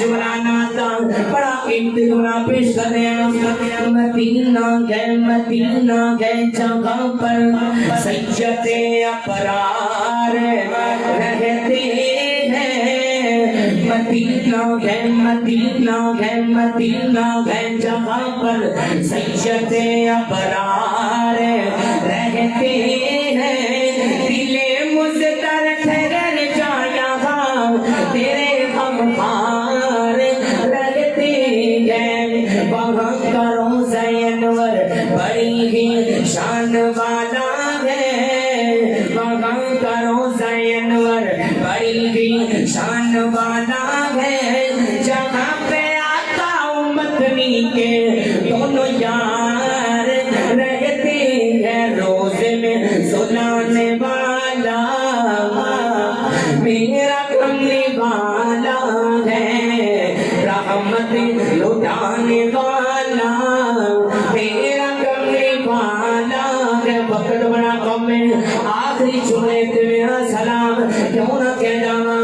شکرانہ تھا بڑا قیمتی گناہ پیش کر رہے ہیں مدینہ گئے جگہ پر سید ابرار رہتے ہیں مدینہ گئے جگہ پر سید ابرار رہتے ہیں دل مزدر ٹھہر جا یہاں تیرے غمخوار رہتے ہیں وہاں کا روضہ انور بڑی ہی شان والا ہے وہاں کا روضہ انور بڑی ہی شان والا ہے جہاں پہ آقا و مدنی کے دونوں یار رہتے ہیں روزے میں سلانے والا میرا کملی والا ہے رحمت لٹانے والا میرا کملی والا ہے وقت بڑا کم ہے آخری جملے تے میرا سلام کیوں نہ کہہ جاواں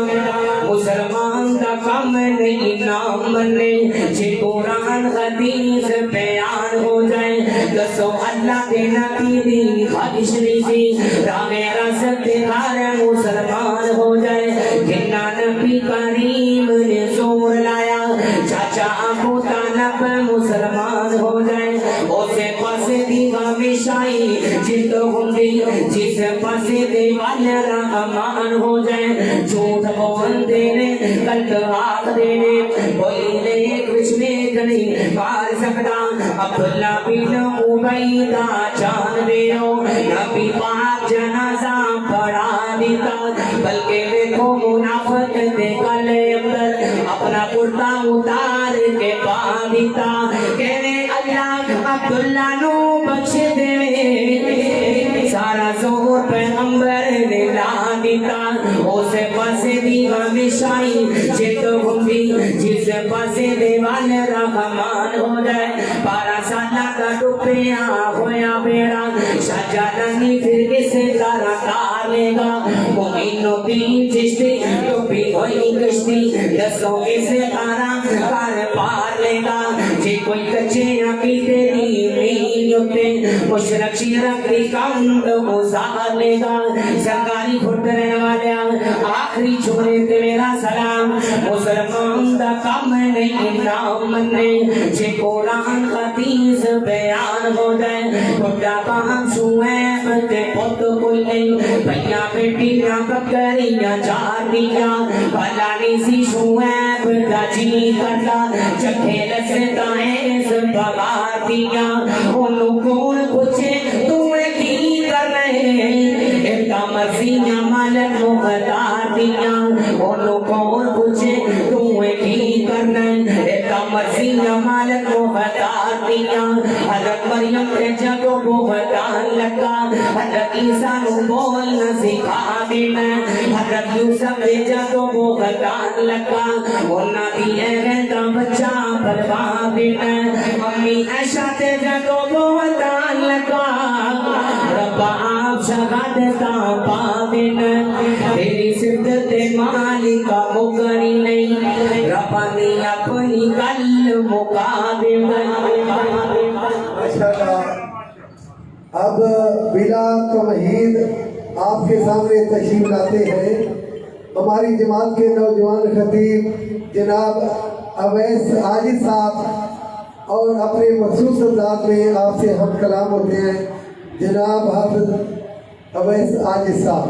مسلمان دا کم نہیں نام منے جی قرآن حدیث بیان ہو جائے دسو اللہ کے نبی دی خواہش نہیں سی راہ راست دکھار مسلمان ہو جائے جنہ نبی کریم نے زور لایا چاچا ابو طالب مسلمان ہو جائے اسے پاسے دیوا مشائی جت ہوں جس پاسے دیوال رحمان ہو جائے جھوٹ بول دینے غلط آخ دینے کوئی نے کچھ نہیں پار سکتا عبداللہ بن عبیدہ جان دیو نبی پاک جنازہ پڑھا دیتا بلکہ دیکھو منافق دے گلے اندر اپنا کرتا اتار کے پا دیتا کہنے اللہ عبداللہ نو بخش دے سارا زور پیغمبر نے لا دیتا اسے پاسے دیوا مشائی جت ہوں جس پاسے دیوال رحمان ہو جائے 12 سالہ کا ٹپیا ہویا بیڑا شاہجہانی پھر کسے تارا کار لے گا معین الدین چشتی ٹوپی ہوئی کشتی دسوں کسے تارا کار پار لے گا جی کوئی کچے عقیدے دی نہیں ہوتے مشرک شرک دی کاؤنڈ گزار لے گا سرکاری گھٹ رہنے والے آخری چھوڑے تے میرا سلام مسلمان دا کام نہیں نام منے جے قرآن حدیث بیان ہو جائے بڑا باپ شعیب تے پت کوئی نہیں بھیا بیٹیاں بکریاں چاردیاں بھلا نہیں سی شعیب دا جی کرتا چکھے لستا ایس بغار دیا انہوں کون پوچھے تو کی کر رہے ایتا مرضیاں مالک مختار دیا انہوں کون پوچھے تو کی کرنا ایتا مرضیاں مالک مختار دیا حضرت مریم کے جگہ بہتان لگا حضرت عیسیٰ نو بولنا سکھا دینا حضرت یوسف کے جگہ بہتان لگا انہاں بھی ایتا بچہ بربا دینا امی عائشہ تے جگہ بہتان لگا ربا آپ شہادتا پا دینا تیری صفت مالکہ مکری نہیں ربا نے اپنی گل مکا دینا اب بلا تمہید آپ کے سامنے تشریف لاتے ہیں ہماری جماعت کے نوجوان خطیب جناب اویس عاجز صاحب اور اپنے مخصوص انداز میں آپ سے ہم کلام ہوتے ہیں جناب حافظ اویس عاجز صاحب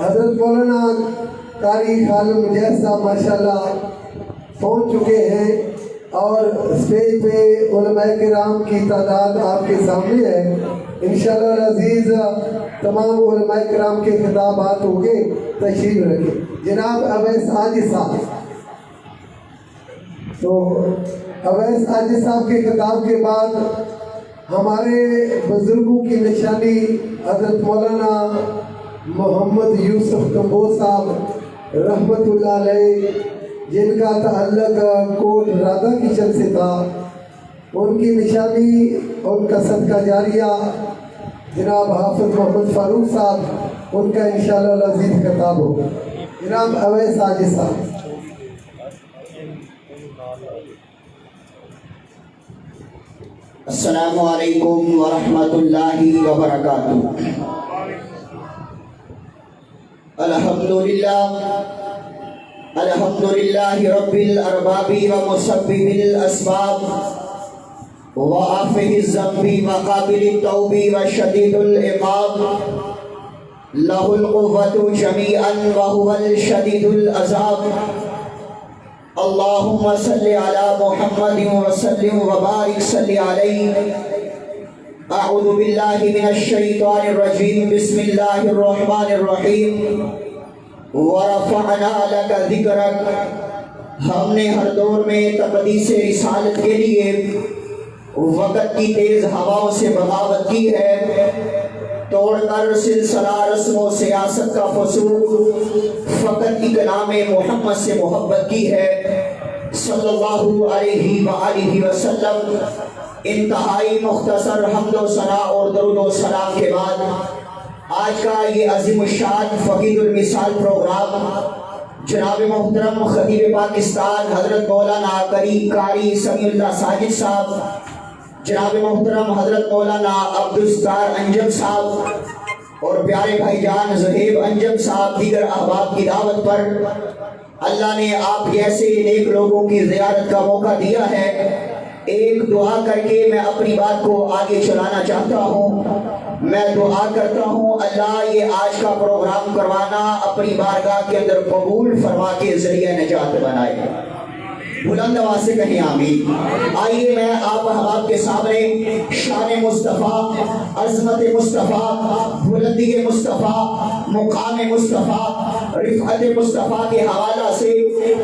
حضرت مولانا قاری عالم مجید صاحب ماشاءاللہ پہنچ چکے ہیں اور اسٹیج پہ علماء کرام کی تعداد آپ کے سامنے ہے انشاءاللہ العزیز تمام علماء کرام کے خطابات ہوں گے تشریف رکھیں جناب اویس عاجز صاحب تو اویس عاجز صاحب کے خطاب کے بعد ہمارے بزرگوں کی نشانی حضرت مولانا محمد یوسف کمبوز صاحب رحمت اللہ علیہ جن کا تعلق کوٹ رادھا کشن سے تھا ان کی نشانی ان کا صدقہ جاریہ جناب حافظ محمد فاروق صاحب ان کا انشاءاللہ العزیز خطاب ہوگا جناب اویس عاجز صاحب السلام علیکم ورحمۃ اللہ وبرکاتہ۔ الحمدللہ رب الارباب ومسبب الاسباب وعافی الذنب وقابل التوب وشدید العقاب، لہ القوۃ جمیعا وہو الشدید العذاب۔ اللہم صلی علی محمد وسلم وبارک صلی علیہ۔ اعوذ باللہ من الشیطان الرجیم، بسم اللہ الرحمن الرحیم۔ ورفعنا لک ذکرک، ہم نے ہر دور میں تقدیس رسالت کے لیے وقت کی تیز ہواؤں سے بغاوت کی ہے، توڑ کر سلسلہ رسم و سیاست کا فسوق، فقط اکرام محمد سے محبت کی ہے صلی اللہ علیہ وآلہ وسلم۔ انتہائی مختصر حمد و ثنا اور درود و سلام کے بعد آج کا یہ عظیم الشان فقید المثال پروگرام جناب محترم خطیب پاکستان حضرت مولانا قاری سمیع اللہ ساجد صاحب، جناب محترم حضرت مولانا عبدالستار انجم صاحب اور پیارے بھائی جان زہیب انجم صاحب دیگر احباب کی دعوت پر اللہ نے آپ جیسے نیک لوگوں کی زیارت کا موقع دیا ہے۔ ایک دعا کر کے میں اپنی بات کو آگے چلانا چاہتا ہوں۔ میں دعا کرتا ہوں اللہ یہ آج کا پروگرام کروانا اپنی بارگاہ کے اندر قبول فرما کے ذریعہ نجات بنائے۔ بلند آواز سے کہیں آمین۔ آئیے میں آپ احباب کے سامنے شان مصطفیٰ، عظمت مصطفیٰ، بلندی مصطفیٰ، مقام مصطفیٰ، رفعت مصطفیٰ کے حوالہ سے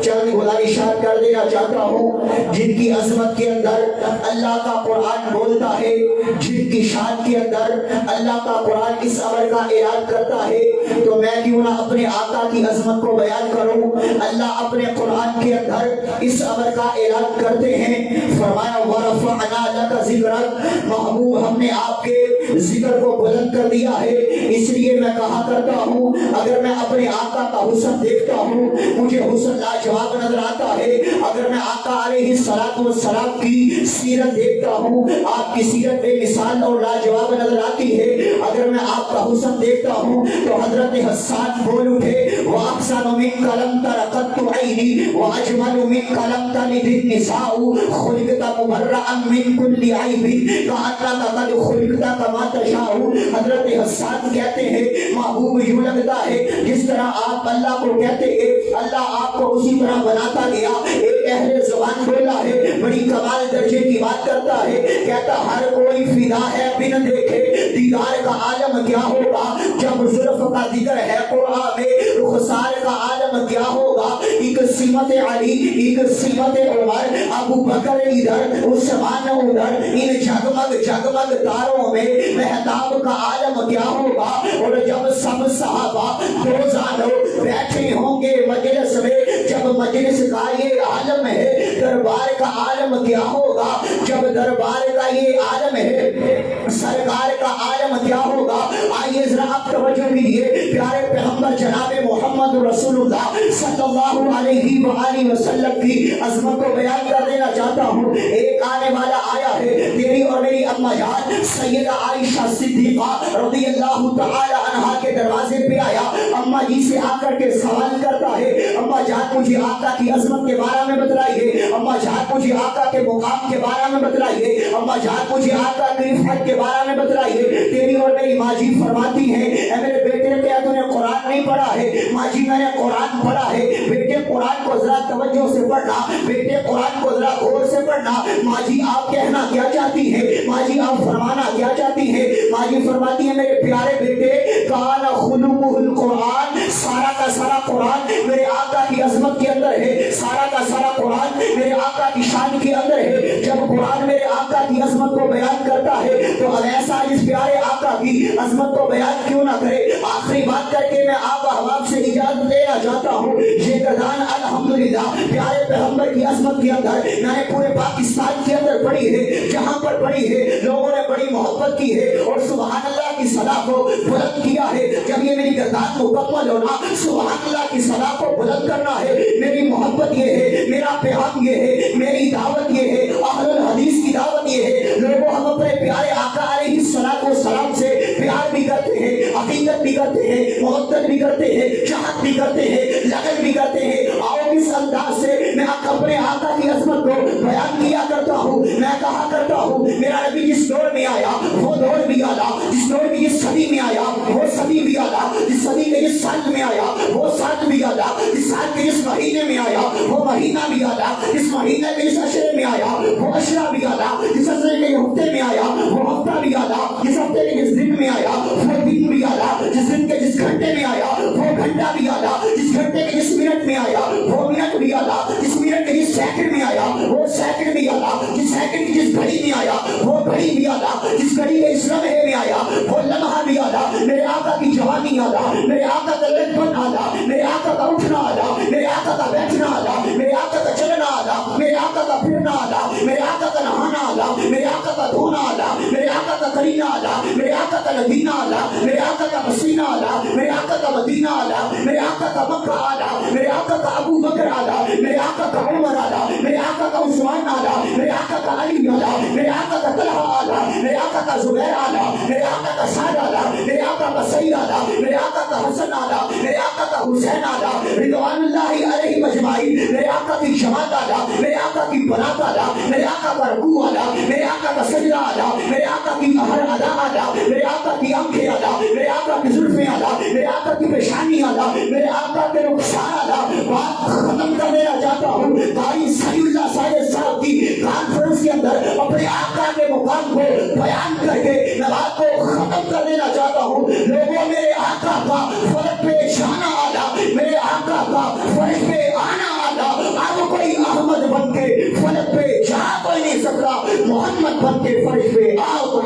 چند گزارشات کر دینا چاہتا ہوں، جن کی عظمت کے اندر اللہ کا قرآن بولتا ہے، جن کی شان کے اندر اللہ کا قرآن اس امر کا اعلان کرتا ہے، تو میں کیوں نہ اپنے آقا کی عظمت کو بیان کروں۔ اللہ اپنے قرآن کے اندر اس امر کا اعلان کرتے ہیں، فرمایا وَرَفَعْنَا لَكَ ذِكْرَكَ، محبوب ہم نے آپ کے ذکر کو بلند کر دیا ہے۔ اس لیے میں کہا کرتا ہوں اگر میں اپنے آقا کا حسن دیکھتا ہوں مجھے حسن لاجواب نظر آتا ہے، اگر میں آقا علیہ السلام کی سیرت دیکھتا ہوں آپ کی سیرت بے مثال اور لاجواب نظر آتی ہے، اگر میں آپ کا حسن دیکھتا ہوں تو حضرت حسان بول اٹھے وَأَحْسَنُ مِنْكَ لَمْ تَرَ قَطُّ عَيْنِي وَأَجْمَلُ مِنْكَ لَمْ تَلِدِ النِّسَاءُ خُلِقْتَ مُبَرَّأً مِنْ كُلِّ عَيْبٍ كَأَنَّكَ قَدْ خُلِقْتَ كَمَا تَشَاءُ۔ حضرت حسان کہتے ہیں محبوب یوں لگتا ہے جس طرح آپ اللہ کو کہتے ہیں اللہ آپ کو اسی طرح بناتا گیا۔ ایک اہل زبان بولا ہے بڑی کمال درجے کی بات کرتا ہے، کہتا ہر کوئی فدا ہے بن دیکھے دیدار کا عالم کیا ہوگا، جب زلف کا ذکر ہے قرآن میں رخسار کا عالم کیا ہوگا۔ ایک سمت علی، ایک سمت عمر، ابو بکر ادھر عثمان ادھر، ان جگمگ جگمگ تاروں میں مہتاب کا عالم کیا ہوگا۔ اور جب سب صحابہ دو زانوں بیٹھے ہوں گے مجلس میں، جب مجلس کا یہ عالم ہے دربار کا عالم کیا ہوگا، جب دربار کا یہ عالم ہے سرکار کا عالم کیا ہوگا۔ آئیے ذرا آپ توجہ کیجیے، پیارے پیغمبر جناب محمد رسول اللہ صلی اللہ علیہ وآلہ وسلم کی عظمت کو بیان کر دینا چاہتا ہوں۔ ایک آنے والا آیا ہے تیری اور میری اما جان سیدہ عائشہ صدیقہ رضی اللہ تعالی عنہا کے دروازے پہ آیا، اما جی سے آ کر کے سوال کرتا ہے اما جان مجھے آقا کی عظمت کے بارے میں بتلائیے، اما جان مجھے آقا کے مقام کے بارے میں بتلائیے، اما جان مجھے آقا کی رفعت کے بارے میں بتلائیے۔ تیری اور میری ماں جی فرماتی ہیں اے میرے بیٹے کیا تو نے قرآن نہیں پڑھا ہے؟ ماں جی میں نے قرآن پڑھا ہے۔ بیٹے قرآن کو ذرا توجہ سے پڑھنا، بیٹے قرآن کو ذرا غور سے پڑھنا۔ ماں جی آپ کہنا کیا چاہتی ہیں؟ ماں جی آپ فرمانا کیا چاہتی ہیں؟ ماں جی فرماتی ہیں میرے پیارے بیٹے کان خلقہ القرآن، سارا کا سارا قرآن میرے آقا کی عظمت کے اندر ہے، سارا کا سارا قرآن میرے آقا کی شان کے اندر ہے۔ جب قرآن میرے آقا کی عظمت کو بیان کرتا ہے تو اب ایسا اس پیارے آقا کی عظمت کو بیان کیوں نہ کرے۔ آخری بات کر کے میں آپ احباب سے اجازت لینا چاہتا ہوں. یہ گردان الحمدللہ پیارے پیغمبر کی عظمت کے اندر میں نے پورے پاکستان کے اندر پڑھی ہے, جہاں پر پڑھی ہے لوگوں نے بڑی محبت کی ہے اور سبحان اللہ کی صدا کو بلند کیا ہے. جب یہ میری گردان مکمل ہونا, سبحان اللہ کی صدا کو بلند کرنا ہے. میری محبت یہ ہے, میرا پیغام یہ ہے, میری دعوت یہ ہے, اہل الحدیث کی دعوت یہ ہے. لوگوں ہم اپنے پیارے آقا علیہ الصلوۃ والسلام سے پیار بھی کرتے ہیں, عقیدت بھی کرتے ہیں, محبت بھی کرتے ہیں, چاہت بھی کرتے ہیں, لگن بھی کرتے ہیں. اور اس انداز سے میں اپنے آقا کی عظمت کو بیان کیا کرتا ہوں. میں کہا کرتا ہوں میرا نبی جس دور میں آیا وہ دور بھی آیا, جس دور میں جس صدی میں آیا وہ صدی بھی آیا, جس صدی کے جس سال میں آیا وہ سال بھی آیا, جس سال کے جس مہینے میں آیا وہ مہینہ بھی آیا, جس مہینے کے جس عشرے میں آیا وہ عشرہ بھی آیا, جس عشرے کے ہفتے میں آیا وہ ہفتہ بھی آیا, جس ہفتے کے جس دن میں آیا وہ دن بھی آیا, جس دن کے جس گھنٹے میں آیا وہ گھنٹہ بھی آیا, جس گھنٹے کے جس منٹ میں آیا وہ منٹ بھی آیا, جس منٹ کے جس سیکنڈ میں آیا وہ سیکنڈ بھی آیا, جس سیکنڈ کی جس گھڑی میں آیا وہ گھڑی بھی آیا, جس گھڑی کے اس لمحے میں آیا وہ لمحہ بھی آیا. میرے آقا کی جوانی آیا, میرے آقا کا لڑکپن آیا, میرے آقا کا اٹھنا آیا, میرے آقا کا بیٹھنا آیا, میرے آقا کا چلنا آیا, میرے آقا کا پھرنا آیا, میرے آقا کا نہانا آیا, میرے آقا کا دھونا آیا, میرے آقا کا کرینا آیا, میرے آقا کا ندینہ آیا, میرے آقا کا مسینہ آیا, میرے آقا کا مدینہ آیا, میرے آقا کا مکہ آیا, میرے آقا کا ابو بکر آیا, میرے آقا کا عمر آیا, میرے آقا کا عثمان آیا, میرے آقا کا علی آیا, میرے آقا کا طلحہ آیا, میرے آقا کا زبیر آیا, میرے آقا کا سعد آیا, میرے آقا کا سعید آیا, میرے آقا کا حسن آیا, میرے آقا کا حسین آیا, رضوان اللہ علیہ مجمعین, میرے آقا کی جماعت آیا, میرے آقا کی بنات آیا, میرے آقا کا رکوع آیا, میرے آقا کا سجدہ آیا, میرے آقا کی ہر ادا آیا, میرے آقا کی آنکھیں آیا, میرے آقا کی زلفیں آیا, میرے آقا کی پیشانی آیا, میرے آقا کے رخسار آیا. بات ختم کر دینا چاہتا ہوں. قاری صلی اللہ صاحب کی کانفرنس کے اندر اپنے آقا کے مقام کو بیان کر کے میں بات کو ختم کر دینا چاہتا ہوں. لوگوں میرے آقا کا فرق پہ جانا آیا, میرے آقا کا فرق پہ آنا آیا. اب کوئی احمد بن کے فرق پہ جا کوئی نہیں سکتا, محمد بن کے فرق پہ آؤ.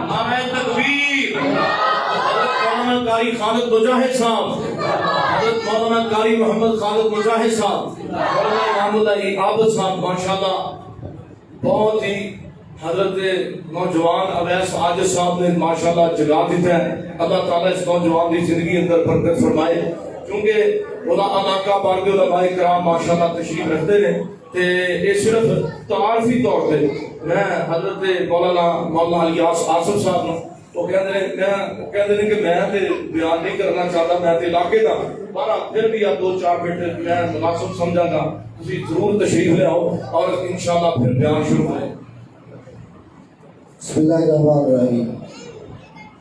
نعرہ تکبیر. حضرت مولانا قاری خالد مجاہد صاحب, حضرت مولانا قاری محمد خالد مجاہد صاحب, مولانا محمد علی عابد صاحب, ماشاءاللہ بہت ہی حضرت نوجوان اویس عاجز صاحب نے ماشاءاللہ جگا دیتا ہے. اللہ تعالیٰ اس نوجوان کی زندگی اندر برکت فرمائے, کیونکہ علاقہ بار کے علماء کرام ماشاءاللہ تشریف رکھتے ہیں. تے یہ صرف تعارفی طور پہ میں حضرت مولانا الیاس آصف صاحب نو وہ کہتے ہیں کہ میں تے بیان نہیں کرنا چاہتا, میں تے علاقے دا, پر پھر بھی آپ 2-4 منٹ میں مناسب سمجھا گا, تسی ضرور تشریف لے آؤ اور انشاءاللہ پھر بیان شروع کریں. بسم اللہ الرحمن الرحیم.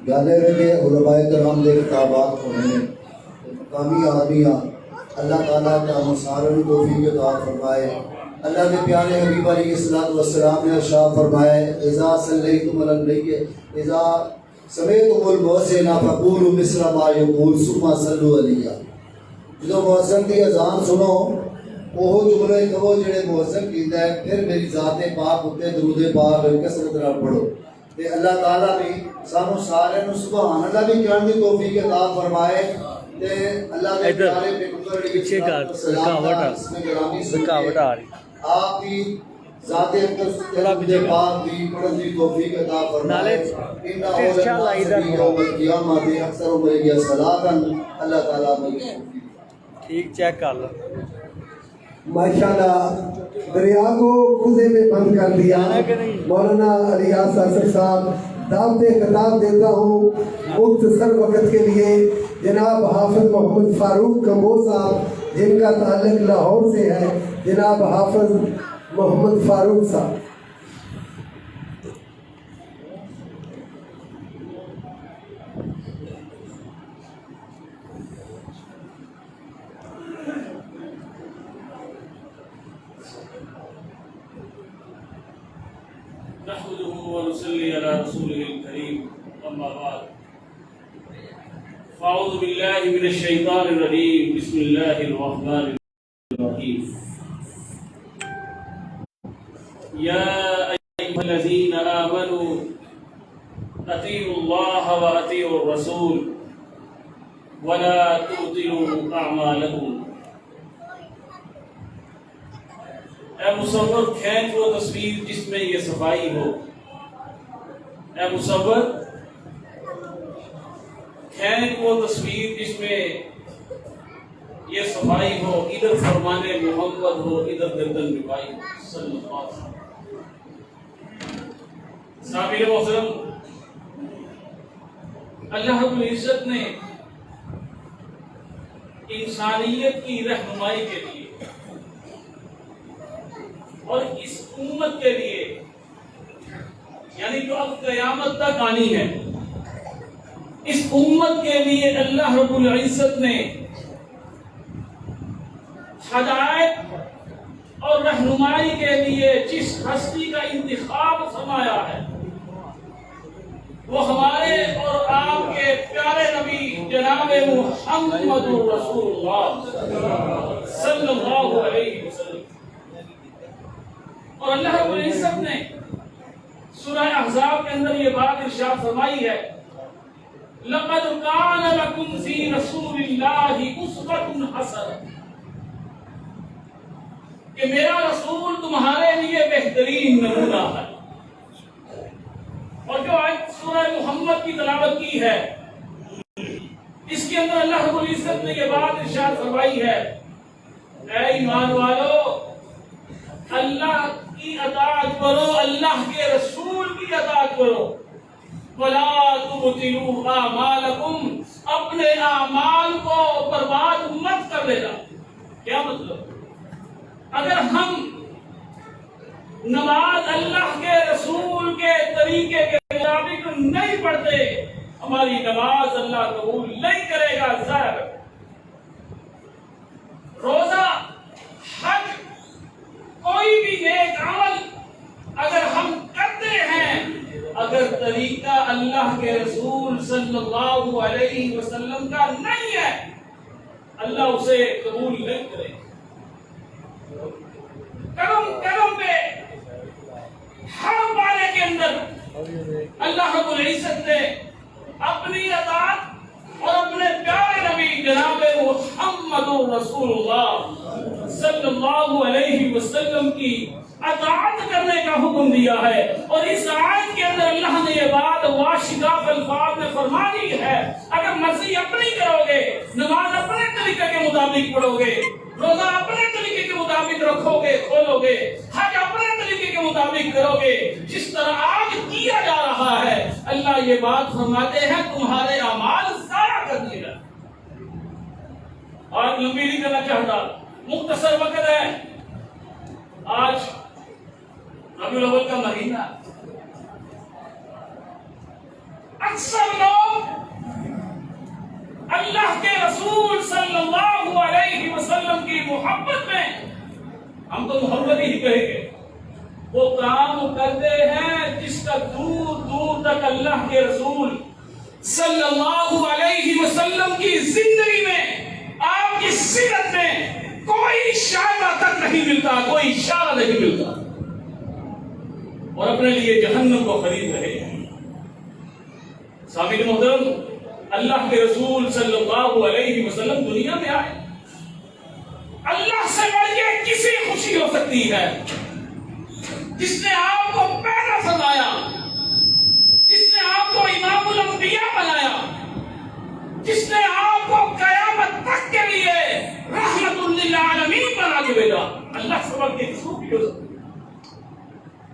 گالے کے علماء کرام دے کتابات پڑھنے مقامی آدمیاں اللہ تعالیٰ کا مسارن توفیق عطا فرمائے. اللہ کے پیارے حبیب علیہ السلام نے ارشاد فرمائے, اذا صلیتم علی النبی اذا سمعتم المؤذن فقولوا مثل ما یقول ثم صلوا علیہ. جدو مؤذن کی اذان سنو وہ جملے کہو جڑے مؤذن کیتا ہے, پھر میری ذات پاک اتے درود پاک کثرت نال پڑھو. تے اللہ تعالیٰ بھی سانو سارے نو سبحان اللہ بھی کہن دی توفیق عطا فرمائے. تے اللہ کے پیارے پیغمبر پیچھے کا رکاوٹ آ رہی, آپ کی ذات اقدس پاک بھی پڑھن دی توفیق عطا فرمائے. قیامت اکثر ہو گئی صلاۃ اللہ تعالیٰ میں ٹھیک چیک کر لو. ماشاءاللہ دریا کو کوزے میں بند کر دیا. مولانا الیاس آصف صاحب دعوت خطاب دیتا ہوں مختصر وقت کے لیے. جناب حافظ محمد فاروق کمبو صاحب جن کا تعلق لاہور سے ہے, جناب حافظ محمد فاروق صاحب. نحمده ونصلي على رسوله الكريم, أما بعد, فأعوذ بالله من الشيطان الرجيم, بسم الله الرحمن الرحيم. يا أيها الذين آمنوا أطيعوا الله وأطيعوا الرسول ولا تبطلوا اعمالكم. اے مصور کھینچ وہ تصویر جس میں یہ صفائی ہو. اے مصور کھینچ وہ تصویر جس میں یہ صفائی ہو. ادھر فرمان محمد ہو, ادھر گردن نبائی صلی اللہ علیہ وسلم. سامعین محترم, اللہ رب العزت نے انسانیت کی رہنمائی کے لیے اور اس امت کے لیے, یعنی جو اب قیامت تک آنی ہے, اس امت کے لیے اللہ رب العزت نے ہدایت اور رہنمائی کے لیے جس ہستی کا انتخاب فرمایا ہے وہ ہمارے اور آپ کے پیارے نبی جناب محمد رسول اللہ صلی اللہ علیہ وسلم. اور اللہ رب العزت نے سورہ احزاب کے اندر یہ بات ارشاد فرمائی ہے, لقد کان لکم فی رسول اللہ اسوۃ حسنہ, کہ میرا رسول تمہارے لیے بہترین نمونہ ہے. اور جو آیت سورہ محمد کی تلاوت کی ہے اس کے اندر اللہ رب العزت نے یہ بات ارشاد فرمائی ہے, اے ایمان والو اللہ کی اطاعت کرو, اللہ کے رسول کی اطاعت کرو. وَلَا تُبْطِلُوا أَعْمَالَكُمْ, اپنے اعمال کو برباد مت کر دینا. کیا مطلب؟ اگر ہم نماز اللہ کے رسول کے طریقے کے مطابق نہیں پڑھتے, ہماری نماز اللہ قبول نہیں کرے گا. ظاہر روزہ, حج, کوئی بھی نیک عمل اگر ہم کرتے ہیں, اگر طریقہ اللہ کے رسول صلی اللہ علیہ وسلم کا نہیں ہے, اللہ اسے قبول نہیں کرے گا. کرم پہ ہر بارے کے اندر اللہ رب العزت نے اپنی اطاعت اور اپنے پیارے نبی جناب محمد رسول اللہ صلی اللہ علیہ وسلم کی اطاعت کرنے کا حکم دیا ہے. اور اس آیت کے اندر اللہ نے یہ بات واشداف الفاظ میں فرما دی ہے, اگر مرضی اپنی کرو گے, نماز اپنے طریقے کے مطابق پڑھو گے, روزہ اپنے طریقے کے مطابق رکھو گے کھولو گے, حج اپنے طریقے کے مطابق کرو گے, جس طرح آج کیا جا رہا ہے, اللہ یہ بات فرماتے ہیں تمہارے اعمال ضائع کر دیے گا. آج لمبی نہیں کرنا چاہتا, مختصر وقت ہے. آج ربیع الاول کا مہینہ, اکثر لوگ اللہ کے رسول صلی اللہ علیہ وسلم کی محبت میں, ہم تو محبت ہی کہیں گے, وہ کام کرتے ہیں جس کا دور دور تک اللہ کے رسول صلی اللہ علیہ وسلم کی زندگی میں, آپ کی سیرت میں کوئی اشارہ تک نہیں ملتا, کوئی اشارہ نہیں ملتا, اور اپنے لیے جہنم کو خرید رہے ہیں. سامعین محترم, اللہ کے رسول صلی اللہ علیہ وسلم دنیا میں آئے, اللہ سے بڑھ کے کسی خوشی ہو سکتی ہے جس نے آپ کو پیدا فرمایا, جس نے آپ کو امام الانبیاء بنایا, جس نے آپ کو قیامت تک کے لیے رحمت للعالمین بنا کے بھیجا. اللہ سے بڑھ کے کسی خوشی ہو سکتی ہے,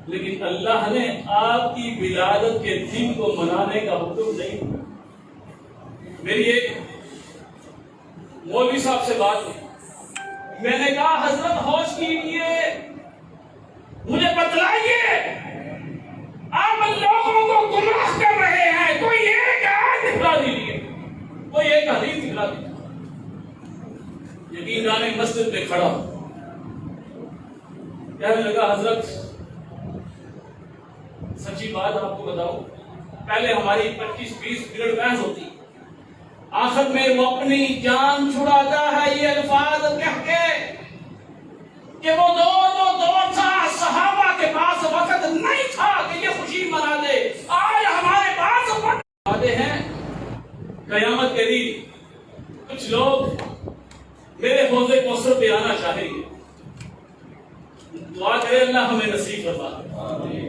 لیکن اللہ نے آپ کی ولادت کے دن کو منانے کا حکم نہیں دیا. میری ایک مولوی صاحب سے بات ہوئی, میں نے کہا حضرت ہوش کیجیے, مجھے بتلائیے آپ لوگوں کو گمراہ کر رہے ہیں, کوئی ایک آیت دکھلا دیجیے, کوئی ایک حدیث دکھلا دیجیے. یقین جانے مسجد میں کھڑا کہنے لگا, حضرت سچی بات آپ کو بتاؤں, پہلے ہماری 25-20 منٹ بحث ہوتی, آخر میں وہ اپنی جان چھڑاتا ہے یہ الفاظ کہہ کے کہ وہ دور تھا, صحابہ کے پاس وقت نہیں تھا کہ یہ خوشی منا دے, آج ہمارے پاس وقت ہیں. قیامت کے دن کچھ لوگ میرے حوض کوثر پہ آنا چاہیں گے، دعا کرے اللہ ہمیں نصیب فرما دے۔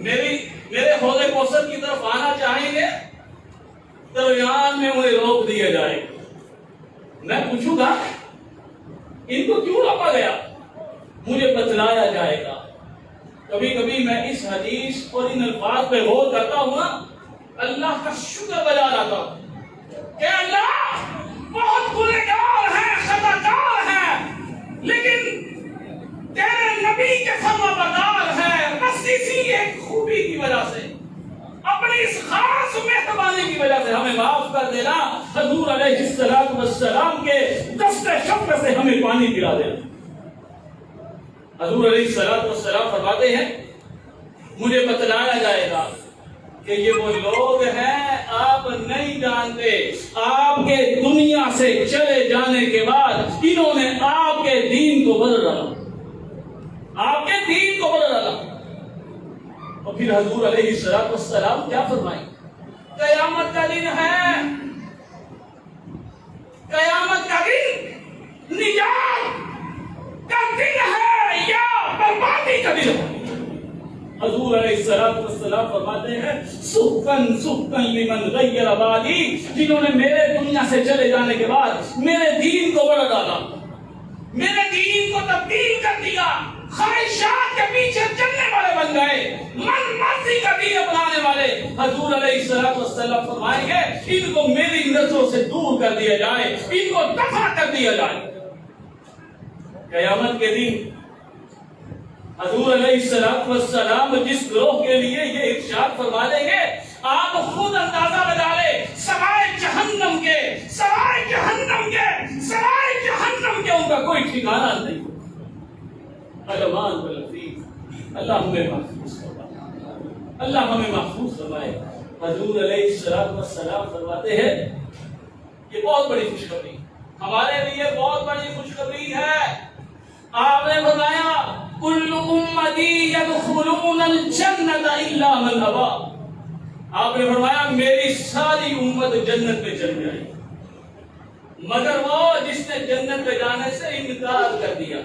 میرے حوض کوثر کی طرف آنا چاہیں گے، درمیان میں انہیں روک دیا جائے گا۔ میں پوچھوں گا ان کو کیوں روکا گیا، مجھے بتلایا جائے گا۔ کبھی کبھی میں اس حدیث اور ان الفاظ پہ غور کرتا ہوں نا، اللہ کا شکر بجا لاتا ہوں کہ اللہ بہت گنہگار ہیں، خطا کار ہیں، لیکن تیرے نبی کے فرما بردار ہیں، بس اسی ایک خوبی کی وجہ سے، اپنی اس خاص مہربانی کی وجہ سے ہمیں معاف کر دینا، حضور علیہ السلام کے دست شفقت سے ہمیں پانی پلا دینا۔ حضور علیہ السلام فرماتے ہیں مجھے بتلایا جائے گا کہ یہ وہ لوگ ہیں آپ نہیں جانتے، آپ کے دنیا سے چلے جانے کے بعد انہوں نے آپ کے دین کو بدل ڈالا، آپ کے دین کو بدل ڈالا۔ اور پھر حضور علیہ السلام کیا فرمائیں؟ قیامت کا دن ہے، قیامت کا دن نجات کا دن ہے یا بربادی کا دن ہے۔ حضور علیہ السلام فرماتے ہیں سُحْقًا سُحْقًا لمن غیر بعدی، جنہوں نے میرے دنیا سے چلے جانے کے بعد میرے دین کو بڑھا ڈالا، میرے دین کو تبدیل کر دیا، خواہشات کے پیچھے چلنے والے بن گئے، من مرضی کا دین اپنانے والے۔ حضور علیہ السلام فرمائیں گے ان کو میری نظروں سے دور کر دیا جائے، ان کو دفع کر دیا جائے۔ قیامت کے دن حضور علیہ السلام جس گروہ کے لیے یہ ارشاد فرما دیں گے، آپ خود اندازہ لگا لیں، سوائے جہنم کے، سوائے جہنم کے، سوائے جہنم کے ان کا کوئی ٹھکانہ نہیں۔ علمان بالعزیز، اللہ ہمیں محفوظ فرمائے، اللہ ہمیں محفوظ فرمائے۔ حضور علیہ السلام فرماتے ہیں یہ بہت بڑی خوشخبری ہمارے لیے، بہت بڑی خوشخبری ہے۔ آپ نے فرمایا کل امتی یدخلون الجنت الا من ابا، آپ نے فرمایا میری ساری امت جنت میں چل جائے مگر وہ جس نے جنت میں جانے سے انکار کر دیا۔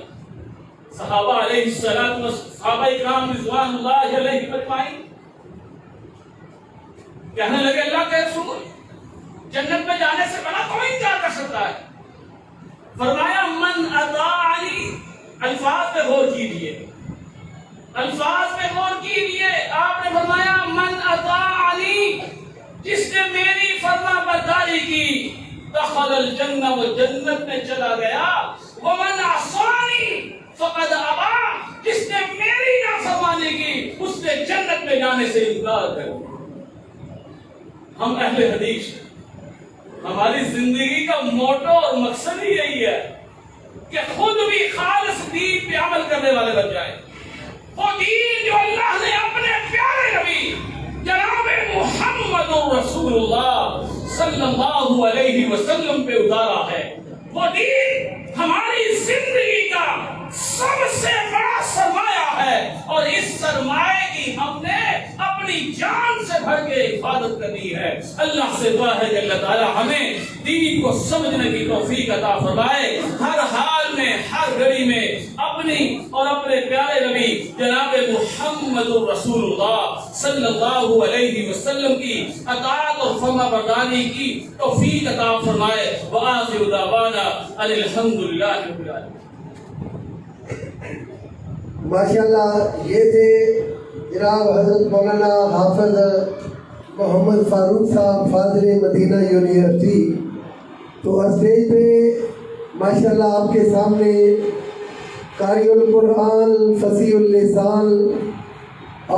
صحابہ علیہ السلام، صحابہ کرام رضوان اللہ علیہم اجمعین کہنے لگے اللہ کے رسول جنت میں جانے سے بنا کون انکار کر سکتا ہے؟ فرمایا من اطاعنی، الفاظ پہ غور کیجئے، الفاظ پہ غور کیجئے۔ آپ نے فرمایا من اطاعنی، جس نے میری فرما برداری کی، دخل الجنہ، وہ جنت میں چلا گیا۔ ومن عصانی فقد ابا، جس نے میری نافرمانی کی اس نے جنت میں جانے سے انکار کر دیا۔ ہم اہل حدیث، ہماری زندگی کا موٹو اور مقصد ہی یہی ہے کہ خود بھی خالص دین پہ عمل کرنے والے بن جائے۔ وہ دین جو اللہ نے اپنے پیارے نبی جناب محمد رسول اللہ صلی اللہ علیہ وسلم پہ اتارا ہے، وہ دین ہماری زندگی کا سب سے بڑا سرمایہ ہے، اور اس سرمایہ کی ہم نے اپنی جان سے بھر کے حفاظت کرنی ہے۔ اللہ سے دعا ہے کہ اللہ تعالی ہمیں دین کو سمجھنے کی توفیق عطا فرمائے، ہر حال میں، ہر گھڑی میں اپنی اور اپنے پیارے نبی جناب محمد رسول اللہ صلی اللہ علیہ وسلم کی اطاعت اور فرما برداری کی توفیق عطا فرمائے۔ وآخر دعوانا ان الحمدللہ رب العالمین۔ ماشاءاللہ یہ تھے جناب حضرت مولانا حافظ محمد فاروق صاحب فاضل مدینہ یونیورسٹی۔ تو اسٹیج پہ ماشاءاللہ آپ کے سامنے قاری القرآن، فصیح اللسان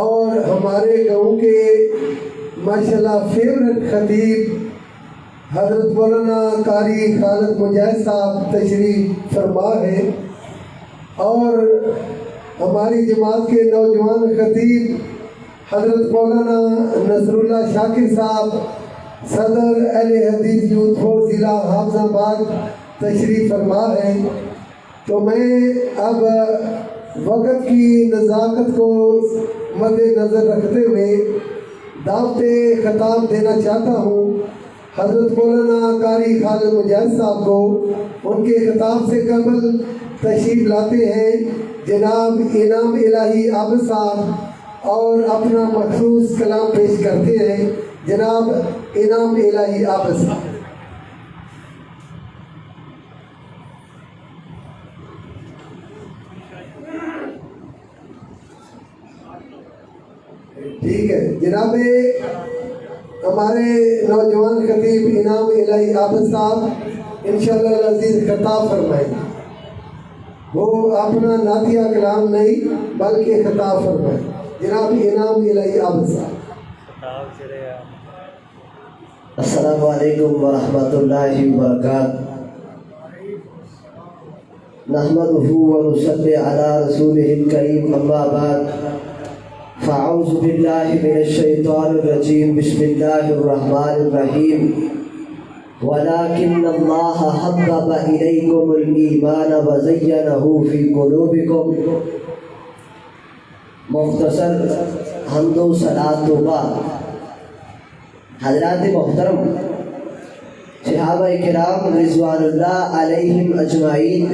اور ہمارے گاؤں کے ماشاءاللہ فیورٹ خطیب حضرت مولانا قاری خالد مجاہد صاحب تشریف فرما ہے، اور ہماری جماعت کے نوجوان خطیب حضرت مولانا نصر اللہ شاکر صاحب صدر اہل حدیث یوتھ فور ضلع حافظ آباد تشریف فرما ہے۔ تو میں اب وقت کی نزاکت کو مد نظر رکھتے ہوئے دعوت خطاب دینا چاہتا ہوں حضرت مولانا قاری خالد مجاہد صاحب کو ان کے خطاب سے قبل تشریف لاتے ہیں جناب انعام الہی عابد صاحب، اور اپنا مخصوص کلام پیش کرتے ہیں جناب انعام الہی عابد صاحب۔ ٹھیک ہے جناب، ہمارے نوجوان خطیب انعام الہی عابد صاحب انشاءاللہ العزیز خطاب فرمائیں، وہ اپنا نعتیہ کلام نہیں بلکہ خطاب فرمائیں۔ جناب انعام الہی عابد صاحب۔ خطاب چلے گا۔ السلام علیکم ورحمۃ اللہ وبرکاتہ۔ نحمدہ ونصلی علی رسولہ الکریم، اما بعد، فاعوذ باللہ من الشیطان الرجیم، بسم اللہ الرحمن الرحیم۔ وَلَكِنَّ اللَّهَ حَبَّبَ إِلَيْكُمُ الْإِيمَانَ وَزَيَّنَهُ فِي قُلُوبِكُمْ۔ مختصر حمد و صلاۃ و بعد، حضرات محترم، صحابہ کرام رضوان اللہ علیہم اجمعین،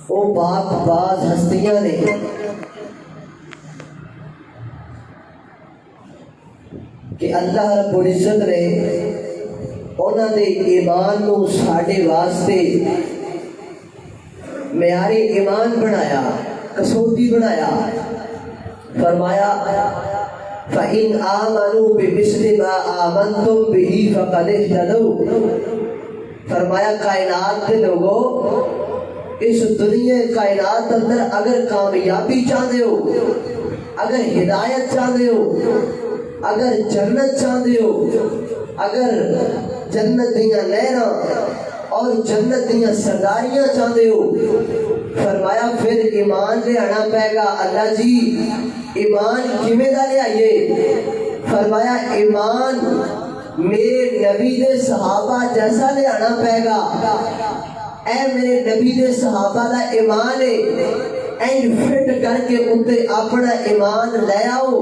وہ پاک باز ہستیاں نے کہ اللہ رب العزت نے انہوں نے ایمان کو ساڈے واسطے معیار ایمان بنایا، کسوٹی بنایا۔ فرمایا فَإِنْ آمَنُوا بِمِثْلِ مَا آمَنْتُمْ بِهِ فَقَدِ اهْتَدَوْا۔ فرمایا کائنات کے لوگوں، اس دنیا کائنات اندر اگر کامیابی چاہتے ہو، اگر ہدایت چاہتے ہو، اگر جنت چاہتے ہو، اگر جنت دیاں نہراں اور جنت دیاں سرداریاں چاہتے ہو، فرمایا پھر ایمان لے آنا پائے گا۔ اللہ جی ایمان کیویں دا لے آئیے؟ فرمایا ایمان میرے نبی دے صحابہ جیسا لے آنا پائے گا۔ اے میرے نبی دے صحابہ دا ایمان ہے، اینڈ فٹ کر کے اندر اپنا ایمان لے آؤ۔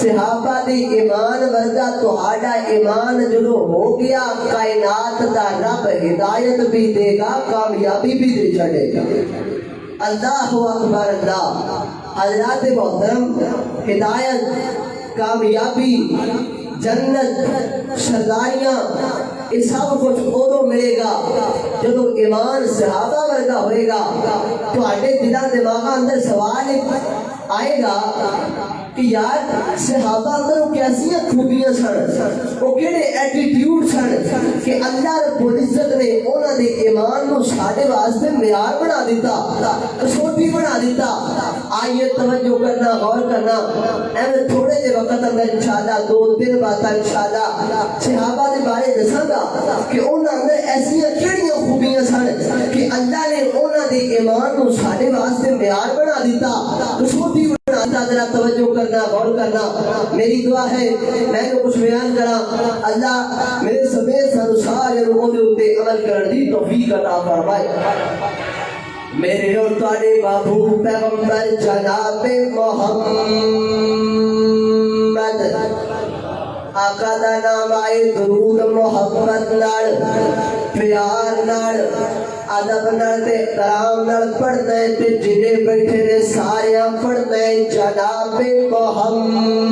صحابہ دی ایمان ورگا تہاڈا ایمان جدو ہو گیا، کائنات دا رب ہدایت بھی دے گا، کامیابی بھی دے چھڑے گا۔ اللہ اکبر اللہ۔ حضرات محترم، ہدایت، کامیابی، جنت، سرداریاں، یہ سب کچھ ادو ملے گا جدو ایمان صحابہ ورگا ہوئے گا۔ تو آٹے دلہ دماغ اندر سوال آئے گا کہ یار صحابہ اندر وہ کیسیاں خوبیاں سن، وہ کیڑے ایٹیٹیوڈ سن کہ اللہ رب العزت نے انہوں نے ایمان کو ساڈے واسطے معیار بنا دیتا، کسوٹی بنا دیتا۔ آئیے توجہ کرنا، غور کرنا، ایویں تھوڑے جے وقت اندر انشاءاللہ 2-3 باتاں انشاءاللہ صحابہ دے بارے دساں گا کہ انہاں اندر ایسیاں کیڑیاں خوبیاں سن کہ اللہ نے انہاں دے ایمان کو ساڈے واسطے معیار بنا دیتا، کسوٹی بنا دیتا۔ ذرا توجہ کرنا، غور کرنا۔ میری دعا ہے میں جو کچھ بیان کرا، اللہ میرے سمیت سانو سارے لوگوں دے اوپر عمل کرن دی توفیق عطا فرمائے۔ میرے اور تواڈے محبوب پیغمبر جناب محمد آقا دا نام آئے درود محبت نال، پیار نال، ادب نال تے احترام نال پڑھنا ہے تے جنے بیٹھے نے سارے پڑھنا ہے جناب محمد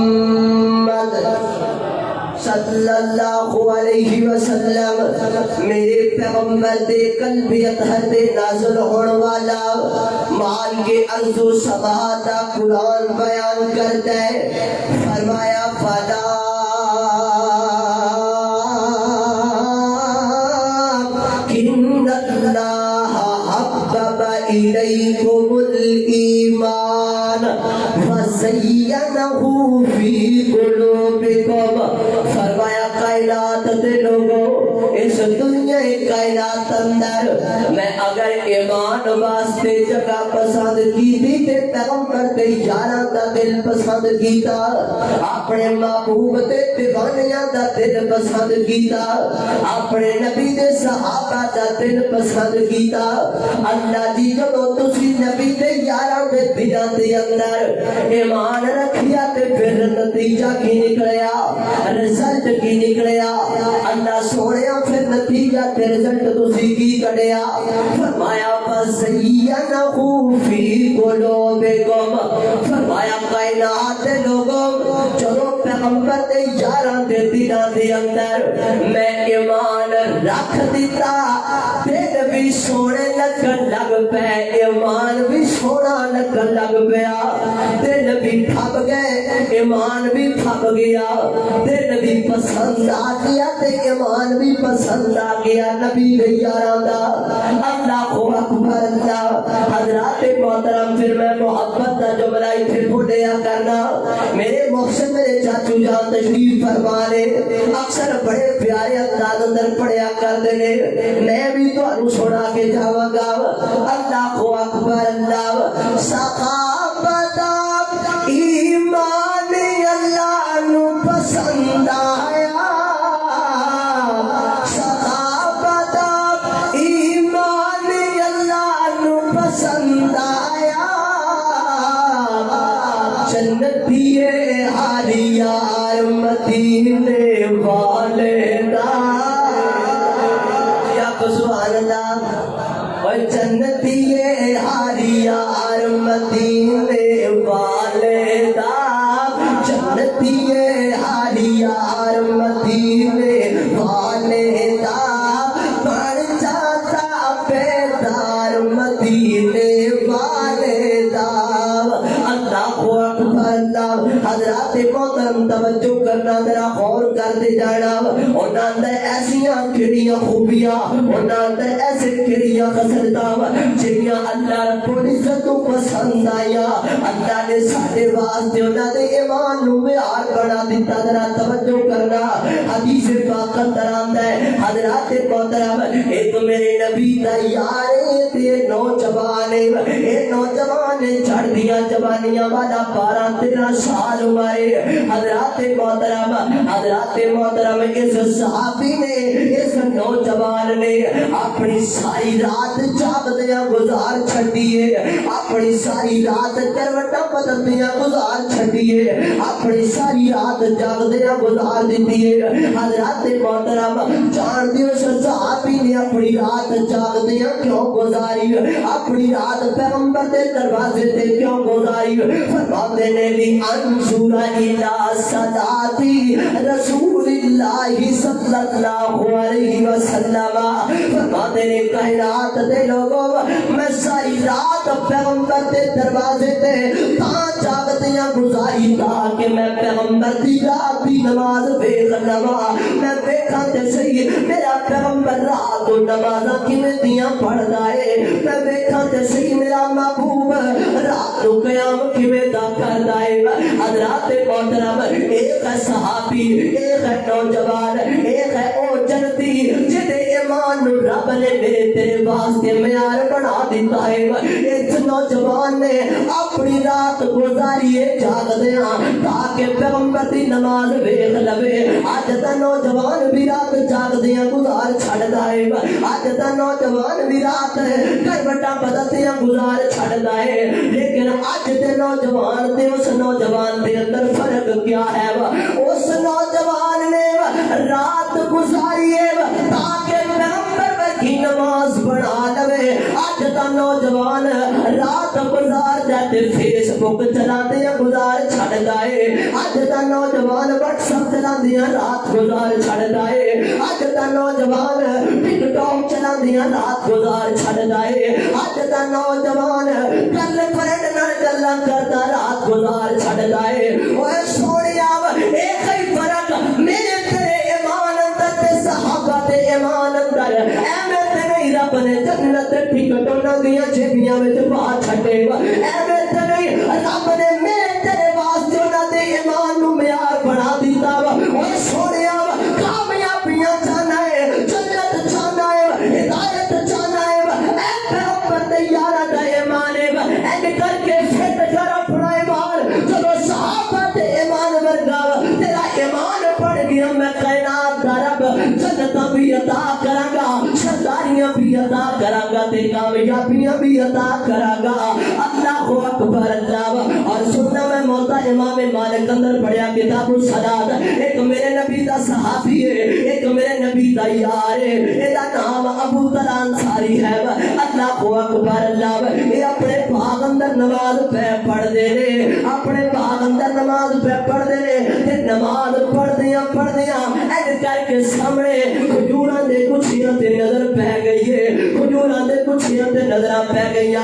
صلی اللہ علیہ وسلم۔ میرے پیغمبر دے قلب اطہر دے نازل ہونے والا مال کے ارض و سما دا قرآن بیان کرتا ہے۔ فرمایا فلا ان اللہ حبب الیکم الایمان وزینہ فی قلوبکم۔ فرمایا کائنات دے لوگوں، اس دنیا کائنات اندر میں اگر ایمان واسطے جگہ پسند کیتی تے پیغمبر دے یاراں دا دل پسند کیتا، اپنے محبوب دے دیوانیاں دا دل پسند کیتا، اپنے نبی دے صحابہ دا دل پسند کیتا۔ اللہ جی جدو تسی نبی دے یاراں دے دل دلان دے اندر ایمان رکھیا تے پھر نتیجہ کی نکلیا رزلٹ کی نکلیا اللہ سونیا پھر نتیجہ تے رزلٹ تسی کی کڈیا فرمایا فَزَيَّنَهُ فِي قُلُوبِكُمْ فرمایا کائنات دے لوگوں چلو پیغمبر دے یاراں دے دلان دے اندر میں ایمان رکھ دیتا دل بھی سونے لگن لگ پے ایمان بھی سونا لگن لگ پیا دل بھی پھب گئے ایمان بھی پھب گیا دل بھی پسند آ گیا تے ایمان بھی پسند آ گیا نبی یاراں دا اللہ اکبر اللہ حضرات محترم پھر میں محبت کا جملہ پھر بھولیا کرنا میرے محسن میرے چاچو جان تشریف فرما لے اکثر بڑے پیارے انداز اندر پڑھیا کرتے نے میں بھی تو سنا کے جاواں گا اللہ اکبر اللہ صحابہ ایمان اللہ نو پسند آیا صحابہ ایمان اللہ نو پسند آیا جنتی حالیار مدینے والے دا یا سبحان اللہ اور جنتی حالیار مدینے والے دا جنتی حالیار مدینے والے دا بڑھ جاتا بیدار مدینے والے دا اللہ اکبر اللہ حضرات محترم توجہ کرنا ذرا غور کرتے جانا انہاں دے ایسیاں کڑیاں خوبیاں انہاں دے ایسے کڑیاں خصلتاں جڑیاں اللہ رب العزت کو پسند آیا اللہ نے ساڈے واسطے انہاں دے ایمان نو معیار بنا دتا ذرا توجہ کرنا حدیث پاک اندر آندا ہے حضرات محترم ایک میرے نبی دا یار تے نوجوان اے نوجوان چڑھ دیا جوانیاں والا 12-13 سال عمر حضرات محترم اس صحابی نے اس نوجوان نے اپنی ساری رات جاگدیاں گزار چھڈیے اپنی ساری رات کروٹاں بدلدیاں گزار چھڈیے اپنی ساری رات جاگدیاں گزار دیتی ہے حضرات محترم جان دیو اس صحابی نے اپنی رات جاگدیاں کیوں گزاری اپنی رات پیغمبر دے دروازے تے کیوں گزاری فرماتے نے لی انظر الى صلاتی رسول اللہ صلی اللہ علیہ وسلم فرماتے نے کائنات دے لوگوں میں ساری رات پیغمبر دے دروازے تے تاں جاگدیاں گزاری تاکہ میں پیغمبر دی رات دی نماز ویکھ لواں میں ویکھاں تے صحیح میرا پیغمبر رات کو نمازاں کیویں دیاں پڑھدا ہے میں ویکھاں تے صحیح میرا محبوب رات کو قیام کیویں دا کردا ہے حضرات محترم ایک ہے صحابی ایک ہے نوجوان ایک ہے او جنتی جدے ایمان نو رب نے میرے تیرے واسطے معیار بنا دیتا ہے اس نوجوان نے اپنی رات گزاری ہے جاگدیاں تاکہ پیغمبر دی نماز ویکھ لوے اج دا نوجوان بھی رات جاگدیاں گزار چھڑدا ہے اج دا نوجوان بھی رات کروٹاں بدلدیاں گزار چھڑدا ہے لیکن اج دے نوجوان تے اس نوجوان دے اندر فرق کیا ہے اس نوجوان نے رات گزاری ہے تاکہ پیغمبر کی نماز پڑھا لوے اج دا نوجوان رات گزار جاتے فیس بک چلاتے گزار چھڑدا ہے اج دا نوجوان واٹس ایپ چلاندیاں رات گزار چھڑدا ہے اج دا نوجوان ٹک ٹاک چلاندیاں رات گزار چھڑدا ہے اج دا نوجوان گل فرینڈ نال گلاں کردا رات گزار چھڑدا ہے اوے سونیا ایک ہی فرق میرے تیرے ایمان اندر تے صحابہ تے ایمان اندر ایویں تے نہیں رب نے جنت ٹکٹوں نہ دیاں جیبیاں وچ پا چھڈے ایویں تے نہیں رب نے میرے تیرے واسطے انہاں دے ایمان نو معیار بنا دیتا اوے سونیا کامیابیاں چاہنا ہے جنت چاہنا ہے ہدایت چاہنا ہے اے پیغمبر دے یاراں دا ایمان ہے اینڈ کر کے فٹ کر اپنا ایمان چلو صحابہ تے ایمان ورگا تیرا ایمان پڑھ گیا میں کائنات دا رب جنت بھی عطا کراں گا سرداریاں بھی عطا کراں گا تے کامیابیاں بھی عطا کراں گا. اللہ اکبر اللہ. اور سننا میں موتا امام مالک اندر پڑھیا کتاب الصلاۃ. ایک میرے نبی دا صحابی ہے, ایک میرے نبی دا یار ہے, ایدا نام ابو طلحہ انصاری ہے. اللہ اکبر اللہ. یہ اپنے باغ اندر نماز پہ پڑھ دے رے, اپنے باغ اندر نماز پہ پڑھ دے رے. تے نماز پڑھدیاں ایڈ کر کے سامنے کھجوراں دے گچھیاں تے نظر پہ گئی ہے, کھجوراں دے گچھیاں تے نظر پہ گئی.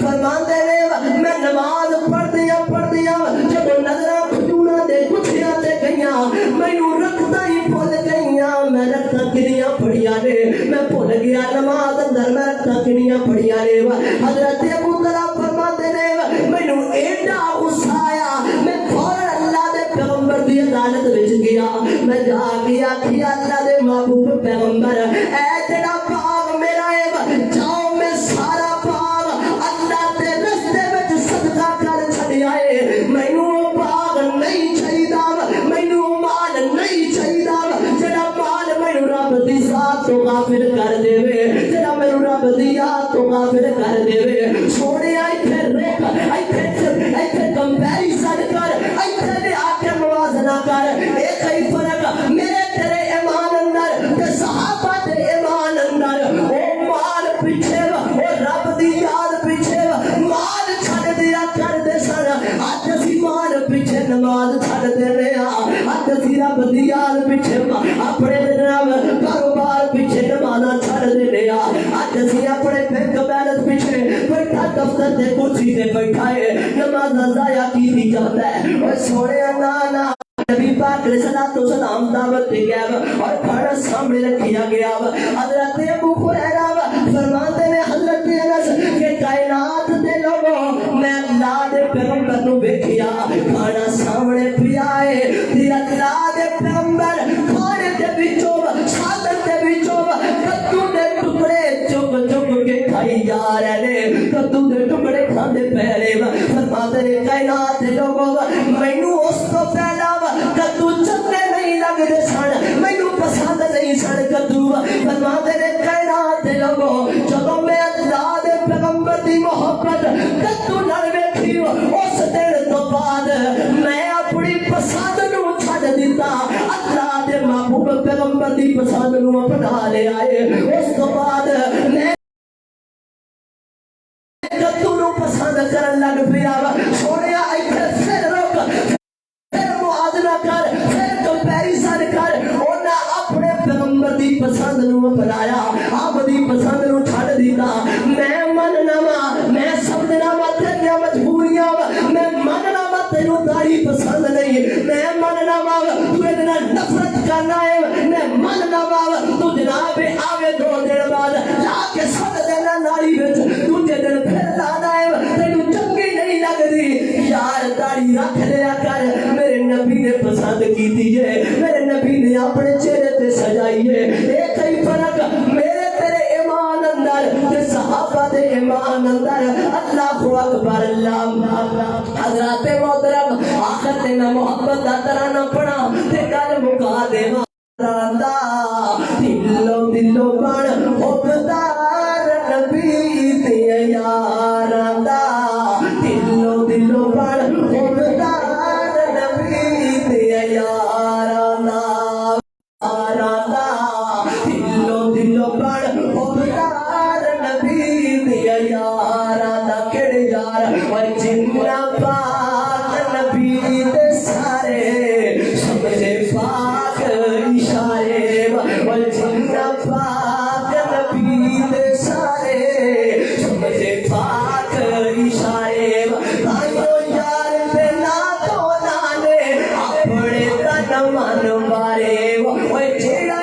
فرماندے نے میں نماز پڑھدیاں جب نظراں کھجوراں دے گچھیاں تے گئیاں, مینوں رکھتا ہی بھول گئیاں. میں رکھتا کنیاں پڑھیاں نے, میں بھول گیا نماز اندر میں رکھتا کنیاں پڑھیاں نے. حضرت ابو طلحہ فرماتے نے مینوں ایڈا غصہ آیا, میں فوراً اللہ دے پیغمبر دی عدالت وچ گیا. میں جا کے آکھیا اللہ دے محبوب پیغمبر, اے جڑا باغ میرا ہے جاؤ میں سارا باغ اللہ دے رستے وچ صدقہ کر چھڈیا ہے. مینوں باغ نہیں چاہیدا, مینوں مال نہیں چاہیدا جڑا مال مینوں رب دی ذات تو غافل کر دیوے, جڑا مینوں رب دی یاد تو غافل کر دیوے. سونے ایتھے روک, ایتھے کمپیریزن کر, ایتھے دے آکے موازنہ کر. اے کئی فرق میرے تیرے ایمان اندر تے صحابہ دے ایمان اندر. او مال پیچھے او رب دی یاد پیچھے مال چھڈ دیا کر دے سن. اج اسی مال پیچھے نماز چھڈ دے رہے ہاں, اج اسی رب دی یاد پیچھے اپنے جناب کاروبار پیچھے نماز چھڈ دے رہے ہاں. اج اسی اپنے بینک بیلنس پیچھے بیٹھا دفتر تے کرسی تے بیٹھا ہے نماز ضائع کیتی جاتا ہے. او سونے نا نبی پاک علیہ الصلوۃ والسلام دعوت دے گیا اور کھانا سامنے رکھیا گیا. حضرت ابو ہریرہ فرماتے ہیں حضرت انس کہ کائنات دے لوگوں میں اللہ دے پیغمبر نو ویکھیا کھانا سامنے پیا ہے. تے اللہ دے پیغمبر کھانے دے وچوں سالن دے وچوں کدو دے ٹکڑے چک کے کھائی جا رہے نے, کدو دے ٹکڑے کھاندے پے رہے. فرماتے ہیں کائنات دے لوگوں مینوں اس تو پہلا کدو چنگے نہیں لگدے سن, مینوں پسند نہیں سن کدو. فرماتے نے کائنات دے لوگوں جدوں میں اللہ دے پیغمبر دی محبت کدو نال ویکھی اس دن تو بعد میں اپنی پسند نو چھڈ دتا, اللہ دے محبوب پیغمبر دی پسند نو اپنا لے آئے. اس تو بعد میں کدو نو پسند کرن لگ پیا. سونے ایتھے پھر روک, موازنہ کر, پھر کمپیریزن کر. انہاں اپنے پیغمبر دی پسند نو اپنایا, آپ دی پسند نو چھڈ دیتا. میں مننا وا, میں سمجھنا وا تیریاں مجبوریاں, میں مننا وا تینوں داڑھی پسند نہیں, میں مننا وا تو اے نال نفرت کرنا ہے, میں مننا وا تو جناب آوے 2 دن بعد لا کے سٹ دینا نالی وچ, دوجے دن پھر لانا ہے تینوں چنگی نہیں لگدی. یار داڑھی رکھ لیا کر, میرے نبی نے پسند کیتی ہے, میرے نبی نے اپنے چہرے تے سجائی ہے. ایک ہی فرق میرے تیرے ایمان اندر تے صحابہ دے ایمان اندر. اللہ اکبر اللہ. حضرات محترم آخر تے میں محبت دا ترانہ پڑھا تے گل مکا دیواں. دلو بن حبدار نبی تے یاراں دا, دلو بن حبدار نبی تے یاراں دا, دلو بن حبدار نبی تے یاراں دا. کیڑے یار اور جنہ پاک نبی دے سارے سمجھے پاک اشارے, اور جنہ پاک نبی دے سارے سمجھے پاک اشارے. تائیو یار دے نا تو نانے اپنے تن من مارے, اور جیڑا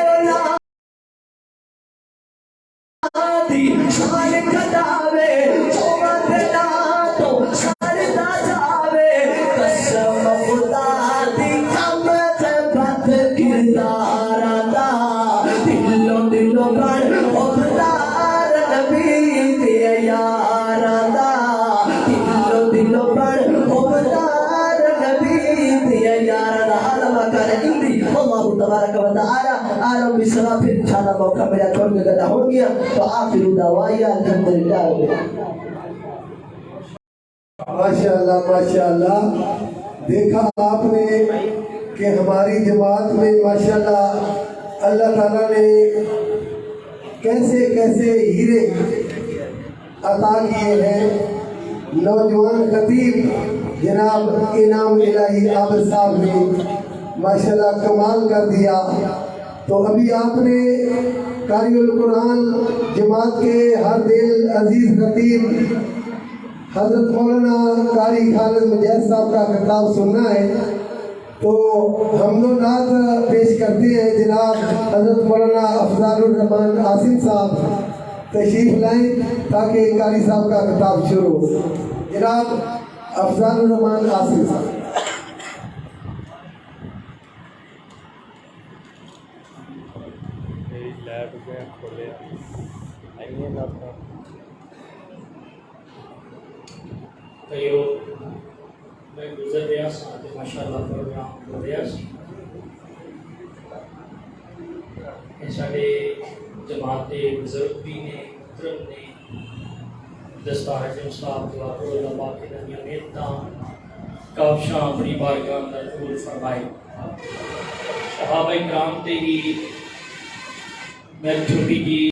دی شان کٹاوے چوبا دینا تو ساردا جاوے. قسم خدا دی کم تے بد کرداراں دا, دلو بن حبدار نبی تے یاراں دا, دلو بن حبدار نبی تے یاراں دا. عالم کر اندی اللہ تبارک و تعالی عالم طرح پھر انشاءاللہ موقع ملا تو گدا ہو گیا تو آخر دعوایا الحمدللہ ہو گیا. ماشاءاللہ دیکھا آپ نے کہ ہماری جماعت میں ماشاءاللہ اللہ تعالیٰ نے کیسے کیسے ہیرے عطا کیے ہیں. نوجوان خطیب جناب انعام الہی عابد صاحب نے ماشاءاللہ کمال کر دیا. تو ابھی آپ نے قاری القرآن جماعت کے ہر دل عزیز خطیب حضرت مولانا قاری خالد مجید صاحب کا خطاب سننا ہے. تو حمد و نعت پیش کرتے ہیں. جناب حضرت مولانا افضال الرحمان عاصم صاحب تشریف لائیں تاکہ قاری صاحب کا خطاب شروع ہو. جناب افضال الرحمان عاصم صاحب. میری لیب میں کھولے آئیے نا تھا کئیو میں گزر رہا سا تے ماشاءاللہ پروگرام ہو رہا سی. یہ ساڈے جماعت کے بزرگ بھی نے محترم نے دستار اعظم صاحب دعا کرو اللہ پاک کے درمیان نیتاں کافشاں اپنی بارگاہ اندر قبول فرمائے. صحابہ کرام تے ہی میں چھوٹی جی